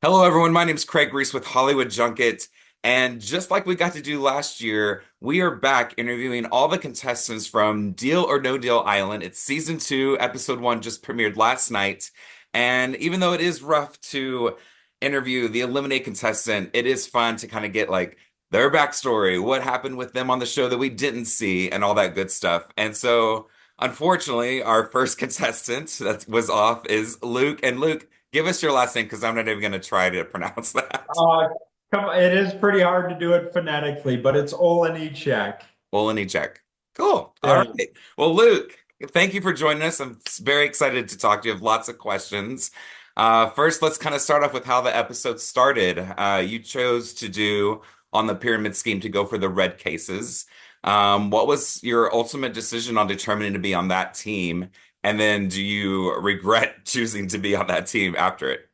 Hello, everyone. My name is Craig Ries with Hollywood Junket. And just like we got to do last year, we are back interviewing all the contestants from Deal or No Deal Island. It's season two, episode one just premiered last night. And even though it is rough to interview the eliminate contestant, it is fun to kind of get like their backstory, what happened with them on the show that we didn't see, and all that good stuff. And so, unfortunately, our first contestant that was off is Luke. And Luke, give us your last name because I'm not even going to try to pronounce that. Uh, it is pretty hard to do it phonetically, but it's Olejniczak. Olejniczak. Cool. All Yeah. right. Well, Luke, thank you for joining us. I'm very excited to talk to you. I have lots of questions. First, let's kind of start off with how the episode started. You chose to do on the pyramid scheme to go for the red cases. What was your ultimate decision on determining to be on that team? And then do you regret choosing to be on that team after it?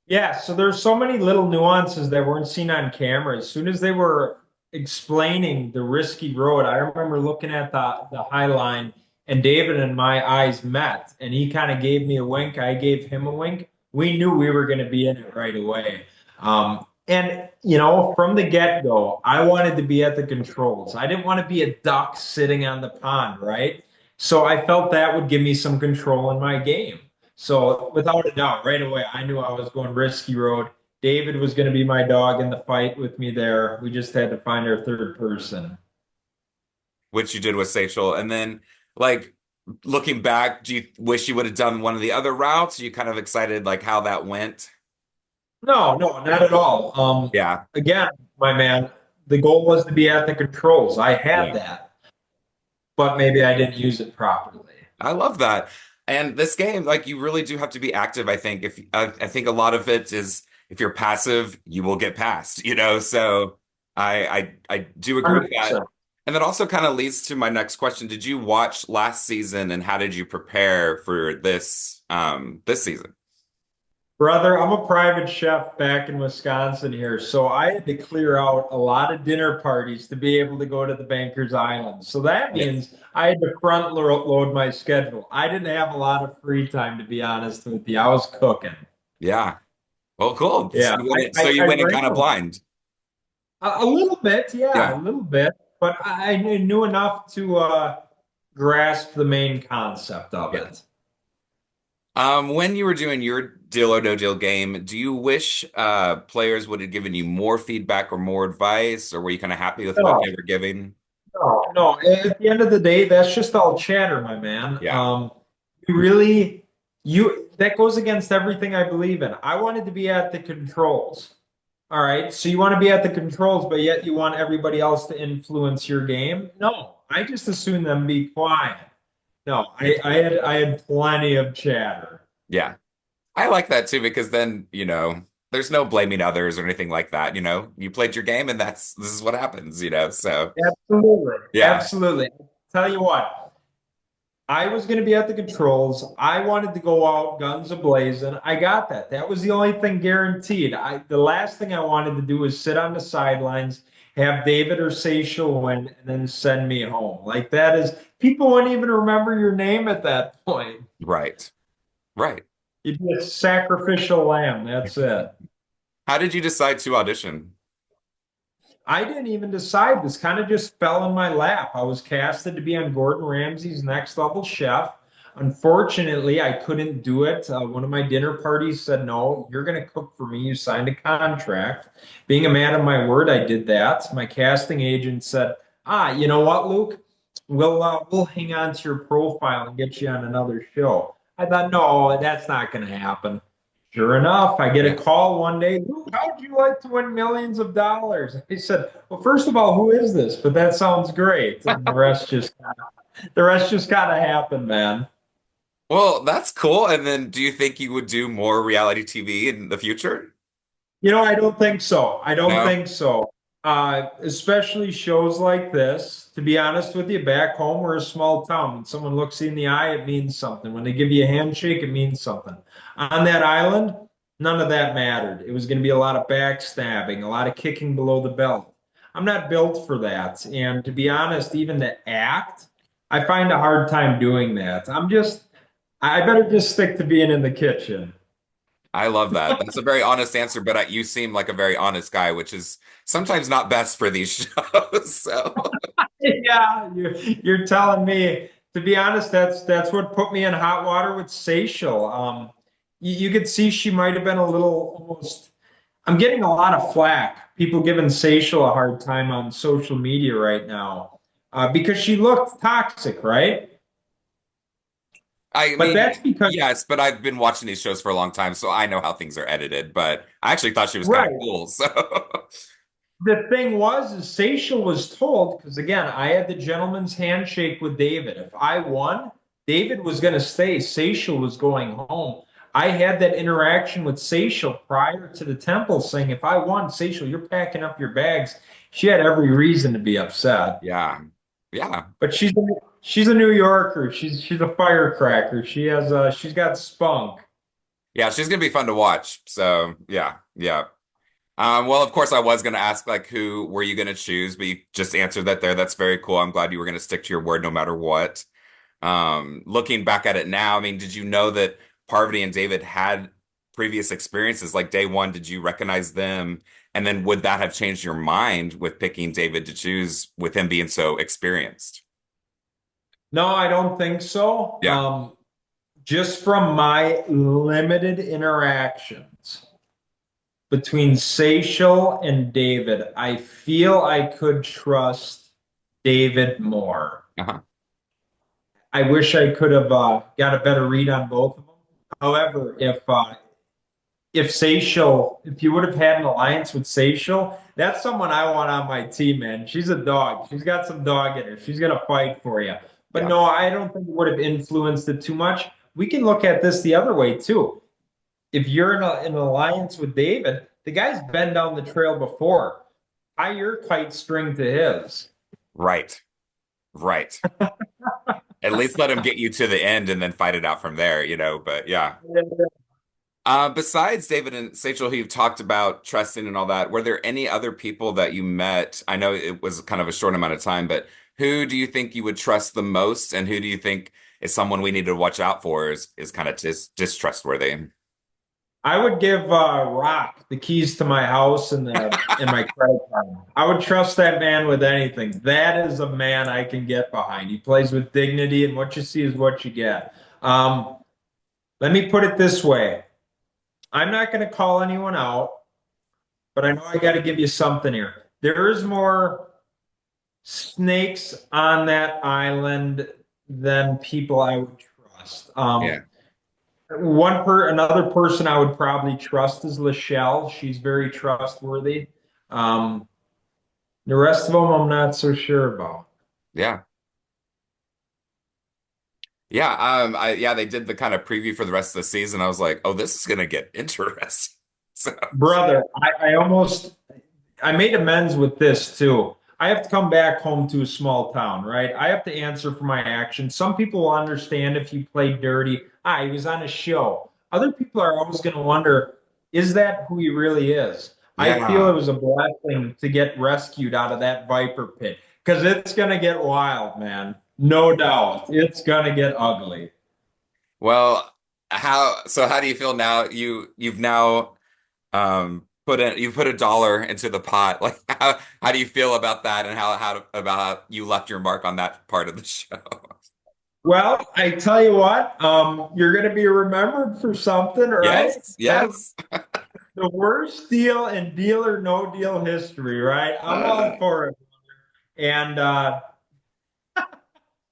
Yeah, so there's so many little nuances that weren't seen on camera. As soon as they were explaining the risky road, I remember looking at the high line and David and my eyes met and he kind of gave me a wink. I gave him a wink. We knew we were going to be in it right away. From the get-go, I wanted to be at the controls. I didn't want to be a duck sitting on the pond, right? So I felt that would give me some control in my game. So without a doubt, right away, I knew I was going risky road. David was going to be my dog in the fight with me there. We just had to find our third person. Which you did with Seychelles. And then, like, looking back, do you wish you would have done one of the other routes? Are you kind of excited, like, how that went? No, no, not at all. Yeah. Again, my man, the goal was to be at the controls. I had Yeah. that, but maybe I didn't use it properly. I love that. And this game, like, you really do have to be active, I think. If I think a lot of it is if you're passive, you will get passed, you know? So I do agree with that. 100%. And that also kind of leads to my next question. Did you watch last season and how did you prepare for this season? Brother, I'm a private chef back in Wisconsin here, so I had to clear out a lot of dinner parties to be able to go to the Bankers Island. So that Yes. means I had to front load my schedule. I didn't have a lot of free time, to be honest with you. I was cooking. Yeah. Well, cool. Yeah, So you I went in ran kind of blind. a little bit, yeah, a Yeah. little bit, but I knew enough to grasp the main concept of Yeah. it. When you were doing your deal or no deal game, do you wish players would have given you more feedback or more advice, or were you kind of happy with what No, they were giving? no. At the end of the day, that's just all chatter, my man. Yeah. You really, you that goes against everything I believe in. I wanted to be at the controls. All right, so you want to be at the controls, but yet you want everybody else to influence your game? No, I just assume them be quiet. No, I had plenty of chatter. Yeah. I like that too because then, there's no blaming others or anything like that, You played your game and this is what happens. So, Absolutely. yeah. Absolutely. Tell you what, I was going to be at the controls. I wanted to go out guns ablazing. I got that. That was the only thing guaranteed. The last thing I wanted to do was sit on the sidelines, have David or Seychelles win, and then send me home. Like that is people wouldn't even remember your name at that point. Right. Right. You'd be a sacrificial lamb. That's it. How did you decide to audition? I didn't even decide. This kind of just fell in my lap. I was casted to be on Gordon Ramsay's Next Level Chef. Unfortunately, I couldn't do it. One of my dinner parties said, "No, you're going to cook for me. You signed a contract." Being a man of my word, I did that. My casting agent said, you know what, Luke? We'll hang on to your profile and get you on another show." I thought, no, that's not going to happen. Sure enough, I get a Yeah. call one day. "Luke, how would you like to win millions of dollars?" I said, "Well, first of all, who is this? But that sounds great." And the rest just kind of happened, man. Well, that's cool. And then do you think you would do more reality TV in the future? I don't think so. I don't No? think so. Especially shows like this. To be honest with you, back home, we're a small town. When someone looks you in the eye, it means something. When they give you a handshake, it means something. On that island, none of that mattered. It was going to be a lot of backstabbing, a lot of kicking below the belt. I'm not built for that. And to be honest, even to act, I find a hard time doing that. I better just stick to being in the kitchen. I love that. That's a very honest answer, but you seem like a very honest guy, which is sometimes not best for these shows. So, Yeah, you're telling me. To be honest, that's what put me in hot water with Seychelle. You could see she might have been a little almost. I'm getting a lot of flack. People giving Seychelle a hard time on social media right now because she looked toxic, right? I But mean, that's because yes, but I've been watching these shows for a long time, so I know how things are edited. But I actually thought she was kind of right. cool. So, The thing was, is Seychelle was told, because again, I had the gentleman's handshake with David. If I won, David was going to stay. Seychelle was going home. I had that interaction with Seychelle prior to the temple saying, if I won, Seychelle, you're packing up your bags. She had every reason to be upset. yeah, yeah, But she's a New Yorker. She's a firecracker. She's got spunk. yeah, she's gonna be fun to watch. So, yeah, yeah. Well, of course, I was going to ask, like, who were you going to choose, but you just answered that there. That's very cool. I'm glad you were going to stick to your word no matter what. Looking back at it now, I mean, did you know that Parvati and David had previous experiences? Like day one, did you recognize them? And then would that have changed your mind with picking David to choose with him being so experienced? No, I don't think so. Yeah. Just from my limited interactions between Seychelle and David, I feel I could trust David more. Uh-huh. I wish I could have got a better read on both of them. However, if Seychelle, if you would have had an alliance with Seychelle, that's someone I want on my team, man. She's a dog. She's got some dog in her. She's gonna fight for you. But Yeah. no, I don't think it would have influenced it too much. We can look at this the other way too. If you're in an alliance with David, the guy's been down the trail before. Tie your kite string to his. Right. Right. At least let him get you to the end and then fight it out from there, but yeah. Besides David and Sachel, who you've talked about trusting and all that, were there any other people that you met? I know it was kind of a short amount of time, but who do you think you would trust the most, and who do you think is someone we need to watch out for is kind of distrustworthy? I would give Rock the keys to my house and my credit card. I would trust that man with anything. That is a man I can get behind. He plays with dignity, and what you see is what you get. Um, Let me put it this way. I'm not going to call anyone out, but I know I got to give you something here. There is more snakes on that island than people I would trust. Yeah. Another person I would probably trust is Lachelle. She's very trustworthy. Um, the rest of them, I'm not so sure about. Yeah. Yeah. Yeah, they did the kind of preview for the rest of the season. I was like, oh, this is gonna get interesting. So, Brother, I made amends with this too. I have to come back home to a small town, right? I have to answer for my actions. Some people will understand if you play dirty. Ah, he was on a show. Other people are always going to wonder, is that who he really is? I feel it yeah. was a blessing to get rescued out of that viper pit because it's going to get wild, man. No doubt. It's going to get ugly. Well, how do you feel now? You've now you've put a dollar into the pot. Like how do you feel about that, and about how you left your mark on that part of the show? Well, I tell you what, you're going to be remembered for something, right? Yes, That's yes. the worst deal in deal or no deal history, right? I'm all Uh, for it. And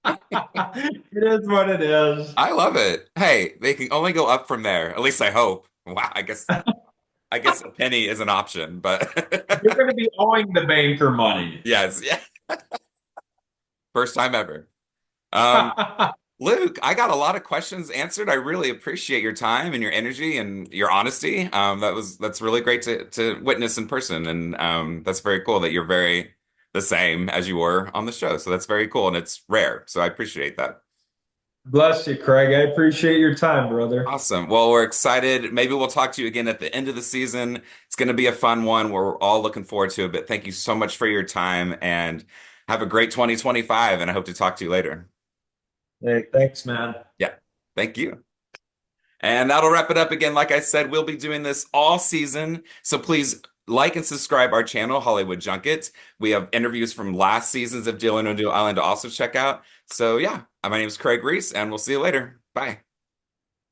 it is what it is. I love it. Hey, they can only go up from there. At least I hope. Wow, I guess a penny is an option, You're but going to be owing the banker money. yes, yeah. First time ever. Um, Luke, I got a lot of questions answered. I really appreciate your time and your energy and your honesty. That's really great to witness in person, and that's very cool that you're very the same as you were on the show. So that's very cool, and it's rare. So I appreciate that. Bless you, Craig. I appreciate your time, brother. Awesome. Well, we're excited. Maybe we'll talk to you again at the end of the season. It's going to be a fun one. We're all looking forward to it. But thank you so much for your time, and have a great 2025. And I hope to talk to you later. Hey, thanks, man. Yeah. Thank you. And that'll wrap it up again. Like I said, we'll be doing this all season. So please like and subscribe our channel, Hollywood Junket. We have interviews from last seasons of Deal or No Deal Island to also check out. So yeah, my name is Craig Ries, and we'll see you later. Bye.